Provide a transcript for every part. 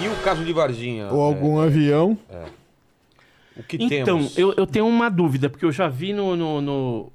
E o caso de Varginha? Ou algum avião. O que Então, temos? eu tenho uma dúvida, porque eu já vi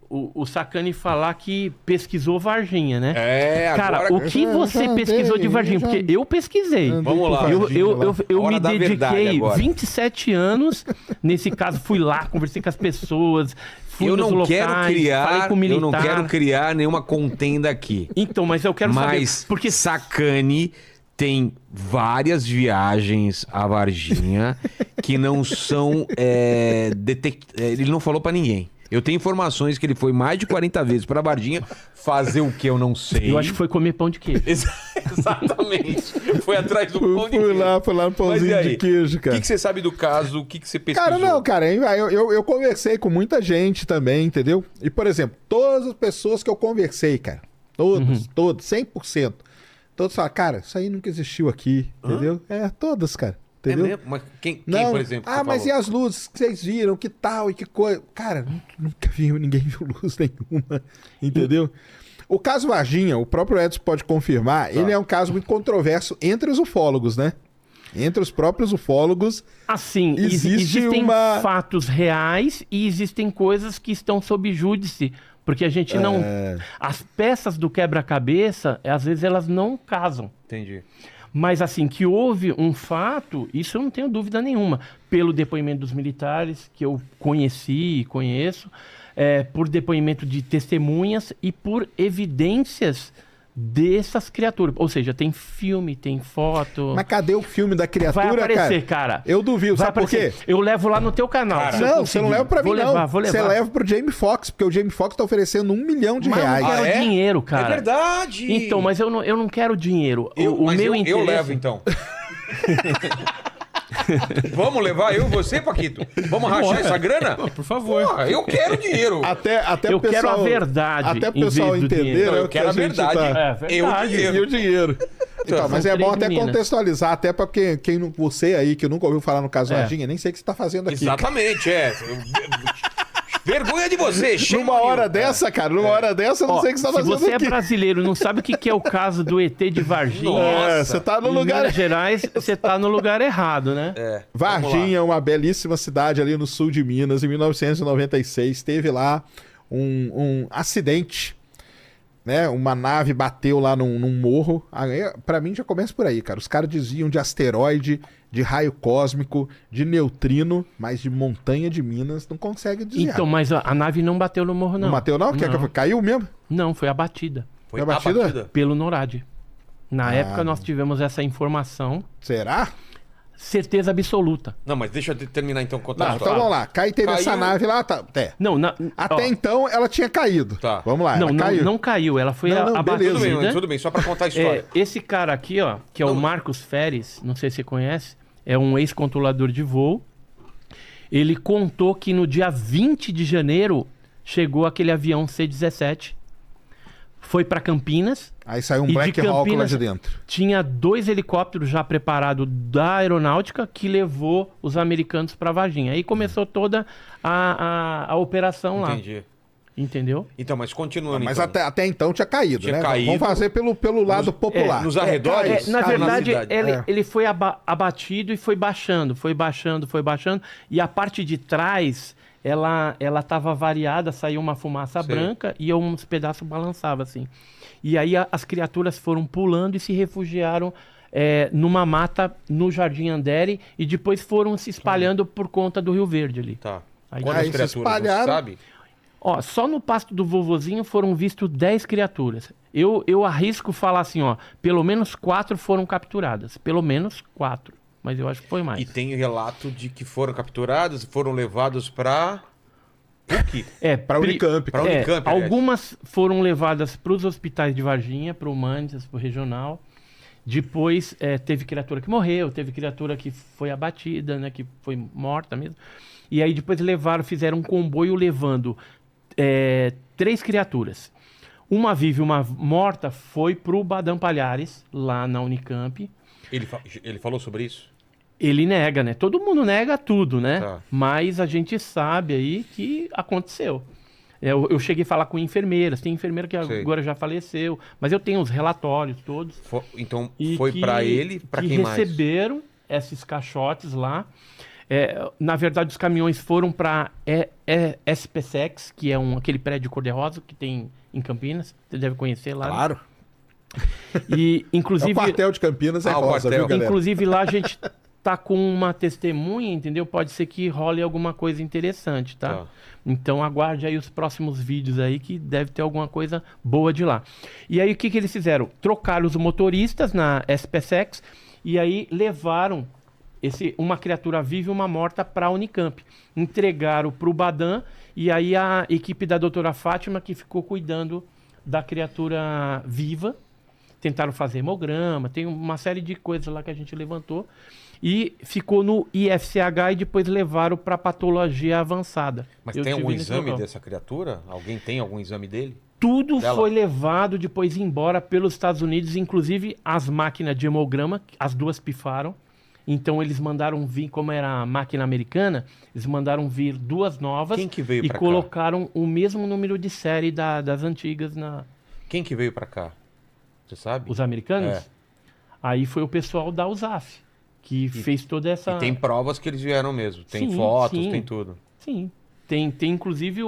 o Sacani falar que pesquisou Varginha, né? Agora... Cara, o que você pesquisou de Varginha? Porque eu pesquisei. Vamos lá. Eu me dediquei agora. 27 anos, nesse caso fui lá, conversei com as pessoas, fui Eu nos não locais, falei com o militar. Eu não quero criar nenhuma contenda aqui. Então, mas eu quero saber, porque Sacani tem várias viagens a Varginha que não são ele não falou pra ninguém. Eu tenho informações que ele foi mais de 40 vezes pra Varginha fazer o que eu não sei. eu acho que foi comer pão de queijo. Exatamente. Foi atrás do pão de Fui queijo. lá no Mas pãozinho e aí? de queijo, O cara. que você sabe do caso? O que você pesquisou? Cara, não, cara, eu conversei com muita gente também, entendeu? E, por exemplo, todas as pessoas que eu conversei, cara, todos, 100%, todos falaram, cara, isso aí nunca existiu aqui, entendeu? Todas, cara, entendeu? É mesmo? Mas quem Não, por exemplo? que você mas falou? e as luzes que vocês viram, que tal e que coisa? Cara, nunca vi, ninguém viu luz nenhuma, entendeu? O caso Varginha, o próprio Edson pode confirmar, ele é um caso muito controverso entre os ufólogos, né? Entre os próprios ufólogos. Assim, Existe existem uma- fatos reais e existem coisas que estão sob júdice, porque a gente não... As peças do quebra-cabeça, às vezes elas não casam. Entendi. Mas assim, que houve um fato, isso eu não tenho dúvida nenhuma. Pelo depoimento dos militares, que eu conheci e conheço, por depoimento de testemunhas e por evidências dessas criaturas. Ou seja, tem filme, tem foto. Mas cadê o filme da criatura, Vai aparecer, cara. Eu duvido, Vai sabe por quê? aparecer. Eu levo lá no teu canal. Cara, se eu Não, conseguir. você não leva pra mim, Vou levar, não. Vou levar. Você leva pro Jamie Foxx, porque o Jamie Foxx tá oferecendo $1 milhão de Mas eu reais. não quero Ah, é? dinheiro, cara. É verdade. Então, mas eu não quero dinheiro. O Mas meu eu interesse... levo, então. Vamos levar eu e você, Paquito? Vamos rachar essa grana? Por favor. Porra, eu quero dinheiro. Até Eu o pessoal, quero a verdade Até o em pessoal vez do entender, dinheiro. né, Eu o que quero a gente verdade. tá- É verdade. Eu E dinheiro. o dinheiro. Então, mas São é bom três até meninas. contextualizar, até pra quem não, você aí que nunca ouviu falar no caso Varginha, nem sei o que você tá fazendo aqui. Exatamente, Vergonha de você, shame Numa on hora you. dessa, cara, numa hora dessa, eu não Ó, sei o que você tá se fazendo você é aqui. brasileiro e não sabe o que é o caso do ET de Varginha, Nossa. Você tá no em lugar... Minas Gerais, você tá no lugar errado, né? Varginha é uma belíssima cidade ali no sul de Minas. Em 1996 teve lá um acidente, né? Uma nave bateu lá num morro. Aí, pra mim já começa por aí, cara. Os caras diziam de asteroide, de raio cósmico, de neutrino, mas de montanha de Minas não consegue desviar. Então, mas a nave não bateu no morro, não. não bateu não? Não. Caiu mesmo? Não, foi abatida Foi Foi abatida? pelo NORAD. Na época nós tivemos essa informação, Será? certeza absoluta. Não, mas deixa eu terminar então contar a Não, então história. vamos lá. Teve essa Caiu. nave lá, tá. Não, Até ó, então ela tinha caído. Tá. Vamos lá, não, ela não, caiu. não caiu, ela foi Não, abatida. beleza. Tudo bem, só pra contar a história. Esse cara aqui, ó, que é o Marcos Feres, não sei se você conhece, é um ex-controlador de voo. Ele contou que no dia 20 de janeiro chegou aquele avião C-17, foi para Campinas, Aí saiu um E de Black Hawk lá Campinas- de dentro. tinha 2 helicópteros já preparados da aeronáutica que levou os americanos para Varginha. Aí começou toda a operação lá, Entendi. entendeu? Então, mas continuando. Mas então. até então tinha caído, Tinha né? caído. Vamos fazer pelo lado popular. nos arredores? caiu. Na Cara, verdade, na cidade. ele foi abatido e foi baixando, foi baixando. E a parte de trás, ela estava variada, saiu uma fumaça Sei. branca e uns pedaços balançavam assim. E aí as criaturas foram pulando e se refugiaram numa mata no Jardim Andere e depois foram se espalhando por conta do Rio Verde ali. Tá. Aí Quantas se criaturas, você espalharam. sabe? Ó, só no pasto do vovozinho foram vistos 10 criaturas. Eu arrisco falar assim, ó, pelo menos 4 foram capturadas. Pelo menos 4. Mas eu acho que foi mais. E tem relato de que foram capturados, foram levados pra... PUC? Pra Unicamp. Pra Unicamp, aliás. algumas foram levadas para os hospitais de Varginha, para o Humanitas, para o Regional. Depois teve criatura que morreu, teve criatura que foi abatida, né, que foi morta mesmo. E aí depois fizeram um comboio levando 3 criaturas. Uma viva e uma morta foi pro Badam Palhares, lá na Unicamp. Ele falou sobre isso? Ele nega, né? Todo mundo nega tudo, né? Tá. Mas a gente sabe aí que aconteceu. Eu cheguei a falar com enfermeiras. Tem enfermeira que Sei. agora já faleceu. Mas eu tenho os relatórios todos. Então E foi que- pra ele, pra que quem mais? receberam esses caixotes lá. Na verdade, os caminhões foram para SPSEX, que é aquele prédio cor-de-rosa que tem em Campinas. Você deve conhecer lá. Claro. E, inclusive, O quartel de Campinas é o rosa, quartel. viu, galera? inclusive lá a gente tá com uma testemunha, entendeu? Pode ser que role alguma coisa interessante, tá? Tá. Então aguarde aí os próximos vídeos aí que deve ter alguma coisa boa de lá. E aí o que eles fizeram? Trocaram os motoristas na SPSEX e aí levaram uma criatura viva e uma morta para a Unicamp. Entregaram para o Badan e aí a equipe da doutora Fátima que ficou cuidando da criatura viva. Tentaram fazer hemograma, tem uma série de coisas lá que a gente levantou. E ficou no IFCH e depois levaram para patologia avançada. Mas Eu tem algum tive nesse exame local. dessa criatura? Alguém tem algum exame dele? Tudo dela? foi levado depois embora pelos Estados Unidos, inclusive as máquinas de hemograma, as duas pifaram. Então eles mandaram vir, como era a máquina americana, eles mandaram vir duas novas. Quem que veio e pra cá? colocaram o mesmo número de série das antigas na. Quem que veio pra cá? Você sabe? Os americanos? É. Aí foi o pessoal da USAF, que fez toda essa. E tem provas que eles vieram mesmo. Tem Sim, fotos, sim. tem tudo. Sim. Tem inclusive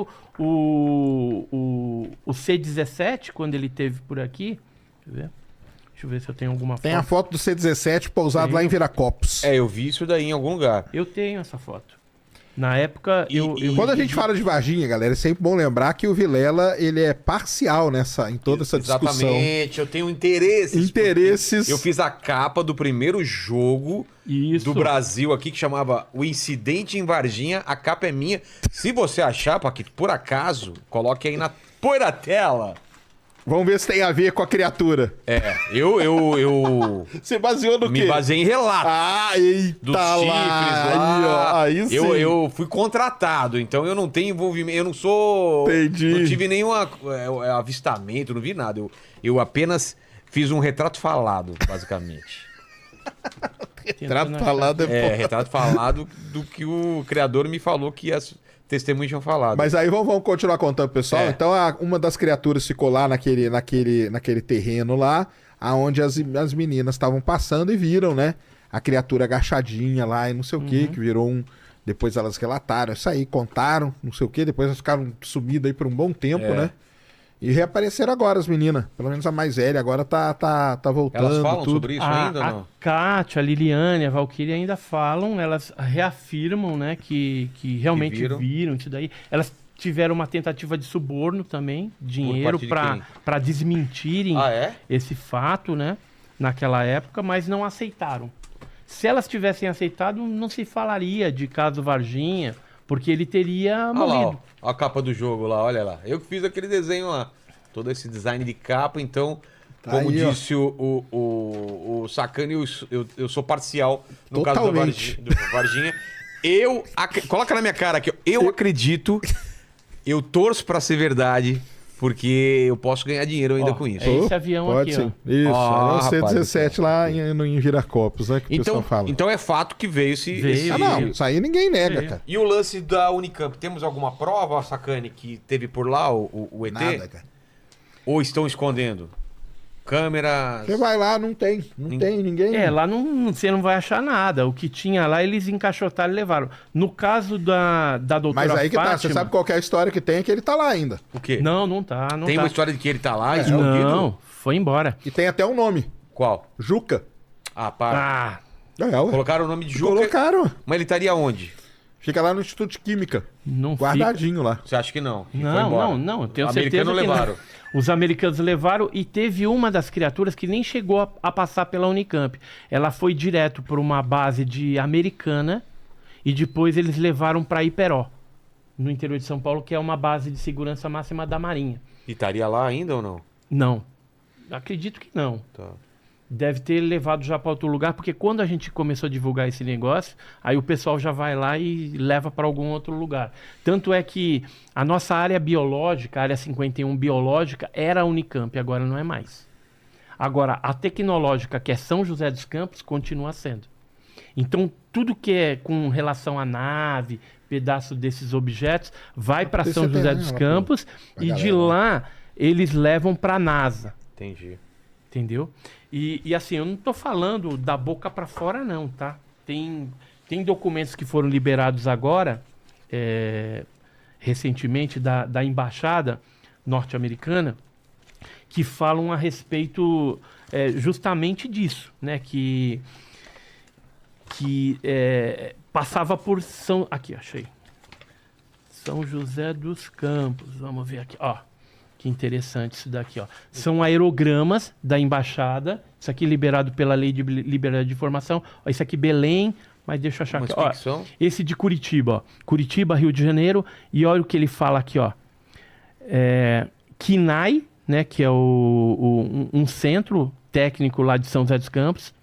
o C-17, quando ele teve por aqui. Deixa eu ver se eu tenho alguma Tem a foto. foto do C-17 pousado lá em Viracopos. É, eu vi isso daí em algum lugar. Eu tenho essa foto. Na época, E- eu Quando a gente fala de Varginha, galera, é sempre bom lembrar que o Vilela, ele é parcial em toda essa discussão. Exatamente, eu tenho interesses. Interesses. Eu fiz a capa do primeiro jogo Isso. do Brasil aqui, que chamava O Incidente em Varginha. A capa é minha. Se você achar, Paquito, por acaso, coloque aí põe na tela. Vamos ver se tem a ver com a criatura. Eu Você baseou no me quê? baseei em relatos. Ah, eita Dos lá. chifres lá. Aí sim. Eu fui contratado, então eu não tenho envolvimento, eu não sou... Entendi. Não tive nenhum avistamento, não vi nada. Eu apenas fiz um retrato falado, basicamente. Retrato falado é bom. Retrato falado do que o criador me falou que as testemunhas tinham falado. Mas aí vamos continuar contando, pessoal. É. Então, uma das criaturas ficou lá naquele terreno lá, aonde as meninas estavam passando e viram, né? A criatura agachadinha lá e não sei o que virou um... Depois elas relataram isso aí, contaram, não sei o que, depois elas ficaram sumidas aí por um bom tempo, né? E reapareceram agora as meninas. Pelo menos a mais velha agora tá voltando. Elas falam tudo. sobre isso ainda ou a não? Kátia, a Liliane, a Valkyria ainda falam, elas reafirmam, né, que realmente viram. viram isso daí. Elas tiveram uma tentativa de suborno também, dinheiro, parte de para desmentirem Ah, é? esse fato, né, naquela época, mas não aceitaram. Se elas tivessem aceitado, não se falaria de caso Varginha, porque ele teria Olha lá, morrido. ó, a capa do jogo lá, olha lá. Eu que fiz aquele desenho lá. Todo esse design de capa, então, Tá como aí, ó. disse o Sacani, eu sou parcial no caso Totalmente. do Varginha. Coloca na minha cara aqui, ó. Eu acredito, eu torço pra ser verdade, porque eu posso ganhar dinheiro ainda Ó, com isso. é esse avião Pode aqui, sim. ó. Isso, Ah, é o rapaz, C-17 lá em Viracopos, né? Que o pessoal fala. Então é fato que veio esse... Veio. Ah, não, isso aí ninguém nega, Veio. cara. E o lance da Unicamp, temos alguma prova, Sacani, que teve por lá o ET? Nada, cara. Ou estão escondendo? Câmeras... Você vai lá, não tem ninguém. Lá você não vai achar nada. O que tinha lá, eles encaixotaram e levaram. No caso da doutora Mas aí que tá, Fátima... você sabe qual que é a história que tem, é que ele tá lá ainda. O quê? Não tá. Não Tem tá. uma história de que ele tá lá, escondido? Não, foi embora. E tem até um nome, Qual? Juca. Ah, para. Ah, É, ué. Colocaram o nome de Juca, Colocaram. mas ele estaria onde? Fica lá no Instituto de Química, não fica... guardadinho lá. Você acha que não? Que foi Não, embora? não, eu tenho Os certeza americanos que levaram. não. Os americanos levaram e teve uma das criaturas que nem chegou a passar pela Unicamp. Ela foi direto para uma base de Americana e depois eles levaram para Iperó, no interior de São Paulo, que é uma base de segurança máxima da Marinha. E estaria lá ainda ou não? Não, acredito que não. Tá. Deve ter levado já para outro lugar, porque quando a gente começou a divulgar esse negócio, aí o pessoal já vai lá e leva para algum outro lugar. Tanto é que a nossa área biológica, a área 51 biológica, era a Unicamp, agora não é mais. Agora, a tecnológica, que é São José dos Campos, continua sendo. Então, tudo que é com relação à nave, pedaço desses objetos, vai para São José dos Campos e de lá eles levam para a NASA. Entendi. Entendeu? E assim, eu não tô falando da boca pra fora não, tá? Tem documentos que foram liberados agora, recentemente, da embaixada norte-americana, que falam a respeito justamente disso, né? Que passava por São... Aqui, achei. São José dos Campos. Vamos ver aqui, ó. Que interessante isso daqui, ó. São aerogramas da embaixada. Isso aqui liberado pela Lei de Liberdade de Informação. Ó, isso aqui Belém, mas deixa eu achar aqui. Ó, esse de Curitiba, ó. Curitiba, Rio de Janeiro. E olha o que ele fala aqui, ó. KINAI, né, que é um centro técnico lá de São José dos Campos.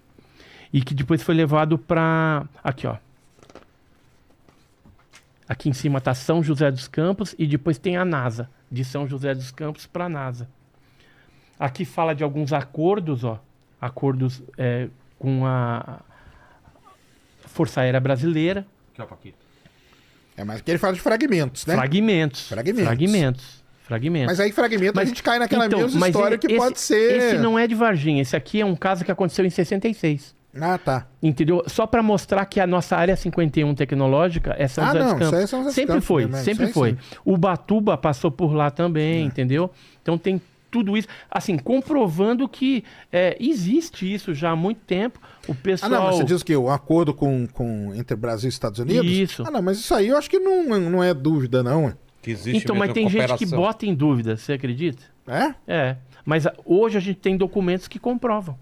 E que depois foi levado para... Aqui, ó. Aqui em cima tá São José dos Campos e depois tem a NASA. De São José dos Campos para a NASA. Aqui fala de alguns acordos, ó. Acordos com a Força Aérea Brasileira. Aqui, ó, Paquito. Mas aqui ele fala de fragmentos, né? Fragmentos. Mas aí fragmento a gente cai naquela mesma história que pode ser... Esse não é de Varginha. Esse aqui é um caso que aconteceu em 66. Ah, tá. Entendeu? Só para mostrar que a nossa área 51 tecnológica é São José dos Campos. Isso aí é São José dos Sempre Campos, foi, né? sempre Isso foi. sim. Ubatuba passou por lá também, entendeu? Então tem tudo isso, assim, comprovando que existe isso já há muito tempo. O pessoal... Ah, não, mas você diz que o acordo entre Brasil e Estados Unidos? Isso. Ah, não, mas isso aí eu acho que não é dúvida, não. Que existe então, mas tem gente que bota em dúvida, você acredita? É? Mas hoje a gente tem documentos que comprovam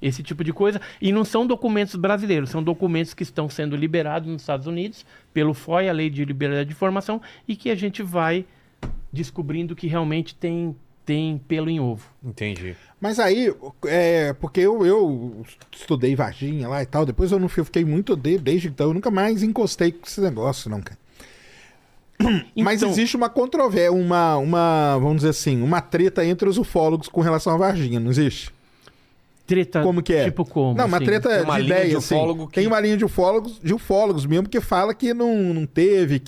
esse tipo de coisa. E não são documentos brasileiros, são documentos que estão sendo liberados nos Estados Unidos pelo FOI, a Lei de Liberdade de Informação, e que a gente vai descobrindo que realmente tem pelo em ovo. Entendi. Mas aí, porque eu estudei Varginha lá e tal, depois eu fiquei muito desde então, eu nunca mais encostei com esse negócio, não, cara. Mas existe uma controvérsia, vamos dizer assim, uma treta entre os ufólogos com relação a Varginha, não existe? Treta, como que é? Tipo como? Não, uma assim? treta uma de linha ideia, de assim. ufólogo que... Tem uma linha de ufólogos mesmo que fala que não teve,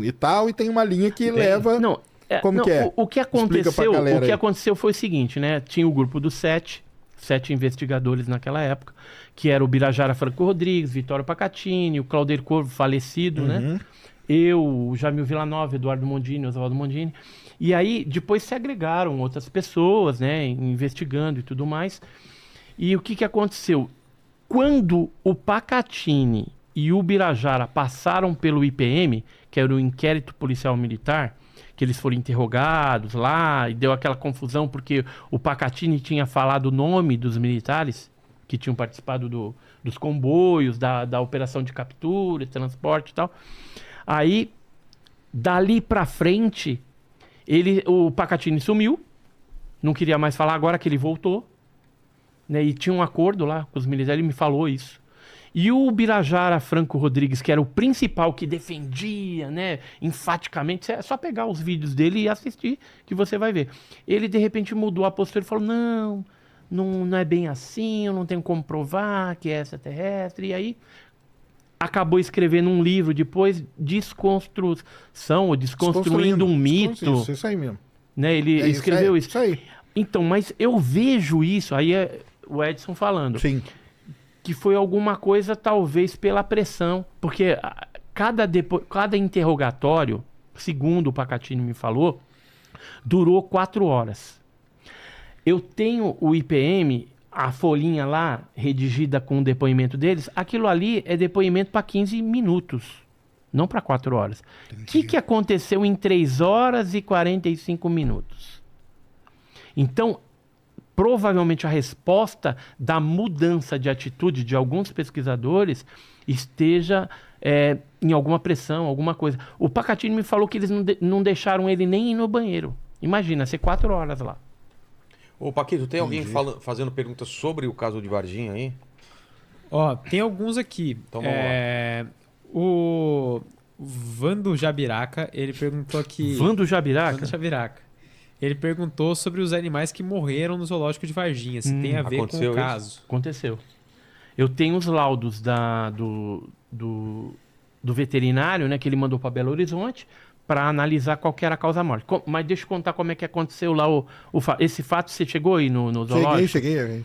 e tal, e tem uma linha que leva... Não, como que é? O que aconteceu foi o seguinte, né? Tinha o grupo dos 7 investigadores naquela época, que era o Birajara Franco Rodrigues, Vitório Pacatini, o Claudir Corvo, falecido, né? Eu, o Jamil Villanova, Eduardo Mondini, Oswaldo Mondini. E aí, depois se agregaram outras pessoas, né? Investigando e tudo mais. E o que aconteceu? Quando o Pacatini e o Birajara passaram pelo IPM, que era o Inquérito Policial Militar, que eles foram interrogados lá, e deu aquela confusão, porque o Pacatini tinha falado o nome dos militares que tinham participado dos comboios, da operação de captura, transporte e tal. Aí, dali pra frente, o Pacatini sumiu, não queria mais falar, agora que ele voltou, né, e tinha um acordo lá com os militares, ele me falou isso. E o Birajara Franco Rodrigues, que era o principal que defendia, né, enfaticamente, é só pegar os vídeos dele e assistir, que você vai ver. Ele, de repente, mudou a postura e falou, não é bem assim, eu não tenho como provar que é extraterrestre, e aí... acabou escrevendo um livro depois, Desconstrução, ou Desconstruindo um Mito. Isso aí mesmo. Né? Ele escreveu isso. Isso aí. Então, mas eu vejo isso, aí é o Edson falando, Sim. que foi alguma coisa talvez pela pressão, porque cada interrogatório, segundo o Pacatini me falou, durou 4 horas. Eu tenho o IPM... a folhinha lá, redigida com o depoimento deles, aquilo ali é depoimento para 15 minutos, não para 4 horas. O que aconteceu em 3 horas e 45 minutos? Então, provavelmente a resposta da mudança de atitude de alguns pesquisadores esteja em alguma pressão, alguma coisa. O Pacatini me falou que eles não deixaram ele nem ir no banheiro. Imagina, ser 4 horas lá. Ô, Paquito, tem alguém fazendo perguntas sobre o caso de Varginha aí? Ó, tem alguns aqui. Então vamos lá. O Vando Jabiraca, ele perguntou aqui... Vando Jabiraca? Vando Jabiraca. Ele perguntou sobre os animais que morreram no zoológico de Varginha, se tem a ver com o caso. Aconteceu. Eu tenho os laudos do veterinário, né, que ele mandou para Belo Horizonte, para analisar qual que era a causa-morte. Mas deixa eu contar como é que aconteceu lá esse fato. Você chegou aí no zoológico? Cheguei.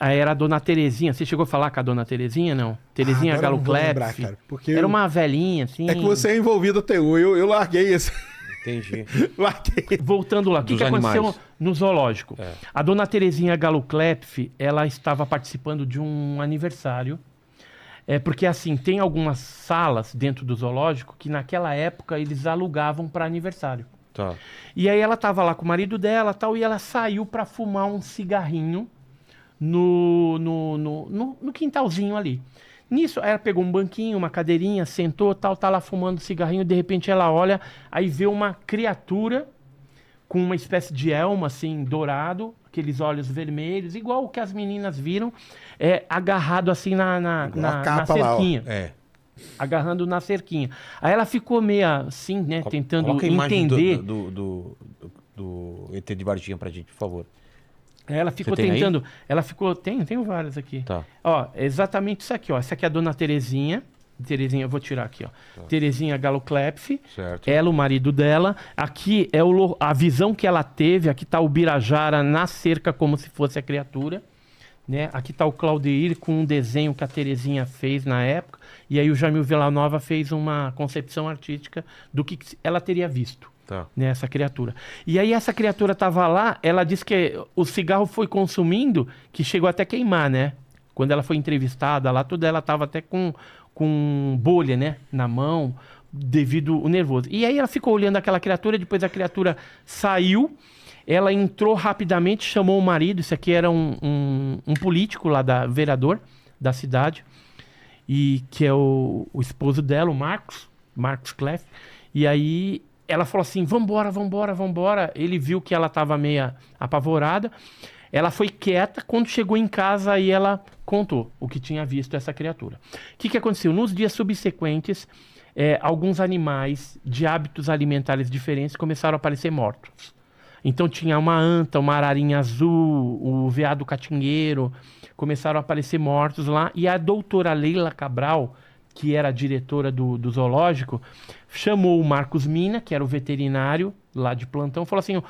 Aí era a dona Terezinha. Você chegou a falar com a dona Terezinha, não? Terezinha Galo Clepf. Era uma velhinha, assim. É que você é envolvido até hoje. Eu larguei esse. Entendi. Larguei. Voltando lá, o que aconteceu no zoológico? A dona Terezinha Galo Clepf, ela estava participando de um aniversário. Porque, assim, tem algumas salas dentro do zoológico que naquela época eles alugavam para aniversário. Tá. E aí ela tava lá com o marido dela tal, e ela saiu para fumar um cigarrinho no quintalzinho ali. Nisso, ela pegou um banquinho, uma cadeirinha, sentou, tal, tá lá fumando cigarrinho, de repente ela olha, aí vê uma criatura com uma espécie de elmo, assim, dourado, aqueles olhos vermelhos, igual o que as meninas viram, agarrado assim na cerquinha. Agarrando na cerquinha. Aí ela ficou meio assim, né, tentando entender. Do ET de Varginha pra gente, por favor. Ela ficou tentando. Aí? Ela ficou. Tenho várias aqui. Tá. Ó, exatamente isso aqui, ó. Essa aqui é a dona Terezinha. Terezinha, eu vou tirar aqui, ó. Tá. Terezinha Galo Clepf. Certo. Ela, o marido dela. Aqui é a visão que ela teve. Aqui tá o Birajara na cerca, como se fosse a criatura. Né? Aqui tá o Claudeir com um desenho que a Terezinha fez na época. E aí o Jamil Villanova fez uma concepção artística do que ela teria visto. Tá. Né, essa criatura. E aí essa criatura tava lá, ela disse que o cigarro foi consumindo, que chegou até queimar, né? Quando ela foi entrevistada lá, tudo ela tava até com bolha, né? Na mão, devido ao nervoso. E aí ela ficou olhando aquela criatura, depois a criatura saiu, ela entrou rapidamente, chamou o marido, isso aqui era um político lá, vereador da cidade, e que é o esposo dela, o Marcos Clepf, e aí ela falou assim, vambora. Ele viu que ela estava meio apavorada. Ela foi quieta. Quando chegou em casa, aí ela contou o que tinha visto essa criatura. O que aconteceu? Nos dias subsequentes, alguns animais de hábitos alimentares diferentes começaram a aparecer mortos. Então tinha uma anta, uma ararinha azul, o veado catingueiro, começaram a aparecer mortos lá. E a doutora Leila Cabral, que era a diretora do zoológico, chamou o Marcos Mina, que era o veterinário lá de plantão, falou assim,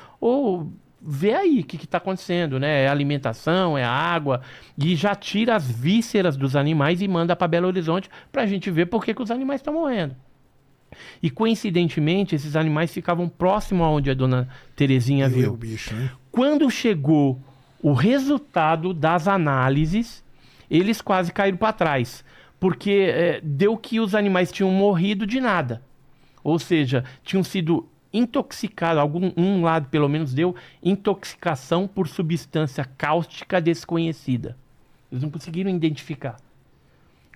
vê aí o que está acontecendo, né? É alimentação, é água, e já tira as vísceras dos animais e manda para Belo Horizonte para a gente ver por que os animais estão morrendo. E coincidentemente, esses animais ficavam próximo aonde a dona Terezinha viu. O bicho, né? Quando chegou o resultado das análises, eles quase caíram para trás. Porque deu que os animais tinham morrido de nada. Ou seja, tinham sido intoxicados, um lado pelo menos deu intoxicação por substância cáustica desconhecida. Eles não conseguiram identificar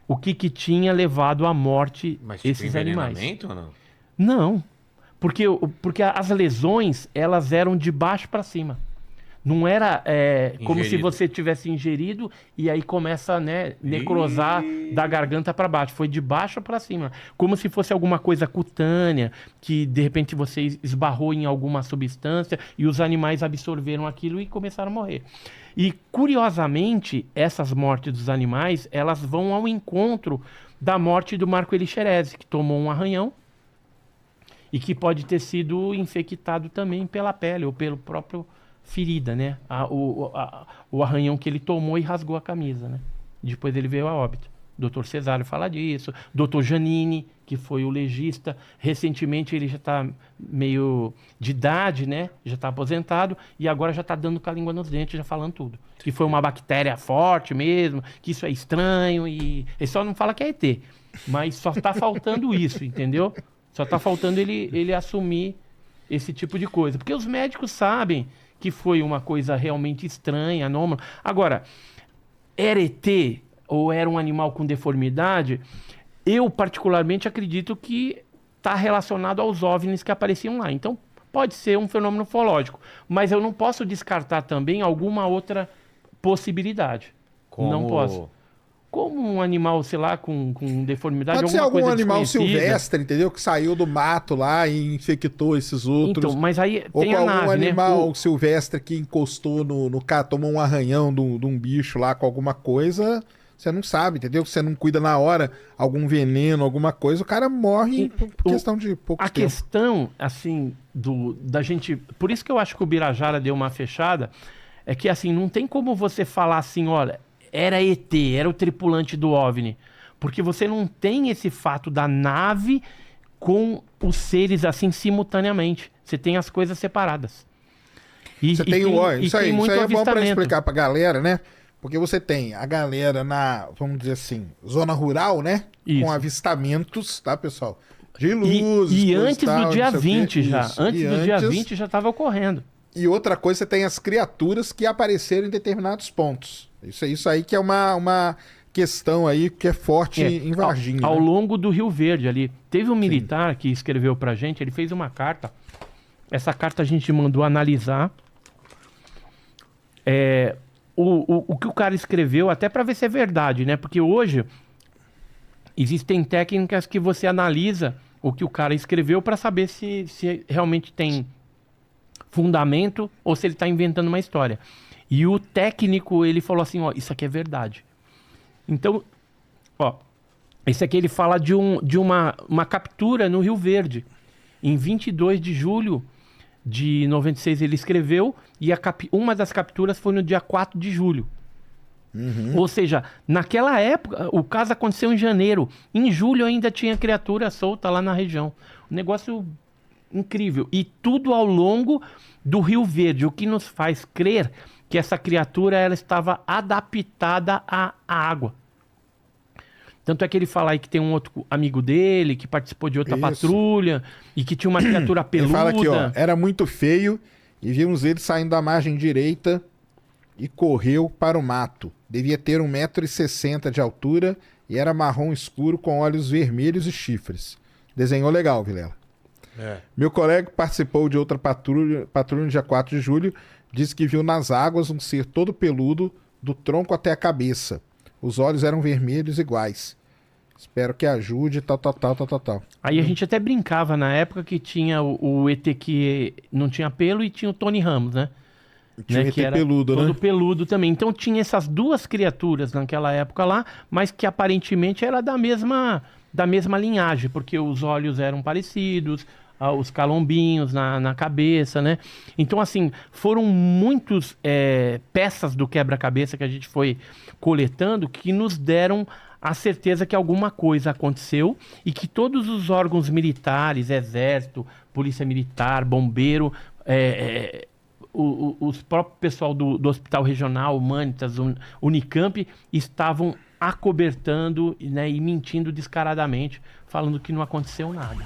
o que tinha levado à morte esses animais. Mas ou não? Não, porque as lesões, elas eram de baixo para cima. Não era como se você tivesse ingerido e aí começa a necrosar da garganta para baixo. Foi de baixo para cima. Como se fosse alguma coisa cutânea, que de repente você esbarrou em alguma substância e os animais absorveram aquilo e começaram a morrer. E, curiosamente, essas mortes dos animais, elas vão ao encontro da morte do Marco Elixerese, que tomou um arranhão e que pode ter sido infectado também pela pele ou pelo próprio ferida, né? O arranhão que ele tomou e rasgou a camisa, né? Depois ele veio a óbito. Dr. Cesário fala disso. Dr. Janine, que foi o legista, recentemente ele já está meio de idade, né? Já está aposentado e agora já está dando com a língua nos dentes, já falando tudo. Que foi uma bactéria forte mesmo, que isso é estranho e... Ele só não fala que é ET, mas só está faltando isso, entendeu? Só está faltando ele assumir esse tipo de coisa. Porque os médicos sabem que foi uma coisa realmente estranha, anômala. Agora, era ET ou era um animal com deformidade? Eu, particularmente, acredito que está relacionado aos OVNIs que apareciam lá. Então, pode ser um fenômeno ufológico. Mas eu não posso descartar também alguma outra possibilidade. Como... Não posso. Como um animal, sei lá, com deformidade, pode ser alguma algum coisa animal desconhecida. silvestre, entendeu? Que saiu do mato lá e infectou esses outros. Então, mas aí ou tem a algum nave, animal né? silvestre que encostou no cara, tomou um arranhão de um bicho lá com alguma coisa, você não sabe, entendeu? Você não cuida na hora, algum veneno, alguma coisa, o cara morre por questão de pouco tempo. A questão, assim, da gente... Por isso que eu acho que o Birajara deu uma fechada. é que assim, não tem como você falar assim, olha, era ET, era o tripulante do OVNI. Porque você não tem esse fato da nave com os seres assim simultaneamente. Você tem as coisas separadas. Isso aí é bom para explicar pra galera, né? Porque você tem a galera na, vamos dizer assim, zona rural, né? Isso. Com avistamentos, tá, pessoal? De luzes. E antes do dia 20 já. Antes do dia 20 já estava ocorrendo. E outra coisa, você tem as criaturas que apareceram em determinados pontos. Isso aí que é uma questão aí que é forte em Varginha. Ao longo do Rio Verde ali. Teve um militar que escreveu pra gente, ele fez uma carta. Essa carta a gente mandou analisar. O que o cara escreveu, até para ver se é verdade, né? Porque hoje existem técnicas que você analisa o que o cara escreveu para saber se realmente tem fundamento ou se ele está inventando uma história. E o técnico, ele falou assim, ó, isso aqui é verdade. Então, ó, esse aqui ele fala de uma captura no Rio Verde. Em 22 de julho de 96 ele escreveu e uma das capturas foi no dia 4 de julho. Ou seja, naquela época, o caso aconteceu em janeiro. Em julho ainda tinha criatura solta lá na região. Um negócio incrível. E tudo ao longo do Rio Verde, o que nos faz crer que essa criatura ela estava adaptada à água. Tanto é que ele fala aí que tem um outro amigo dele que participou de outra patrulha e que tinha uma criatura peluda. Ele fala aqui, ó, era muito feio e vimos ele saindo da margem direita e correu para o mato. Devia ter 1,60 m de altura e era marrom escuro com olhos vermelhos e chifres. Desenhou legal, Vilela. Meu colega participou de outra patrulha no dia 4 de julho, disse que viu nas águas um ser todo peludo, do tronco até a cabeça. Os olhos eram vermelhos iguais. Espero que ajude, tal. Aí a gente até brincava na época que tinha o ET que não tinha pelo e tinha o Tony Ramos, né? Tinha né? ET peludo, todo né? peludo também. Então tinha essas duas criaturas naquela época lá, mas que aparentemente era da mesma linhagem, porque os olhos eram parecidos, os calombinhos na cabeça, né? Então, assim, foram muitas peças do quebra-cabeça que a gente foi coletando que nos deram a certeza que alguma coisa aconteceu e que todos os órgãos militares, Exército, Polícia Militar, Bombeiro, os próprios pessoal do Hospital Regional, Humanitas, Unicamp, estavam acobertando, né, e mentindo descaradamente, falando que não aconteceu nada.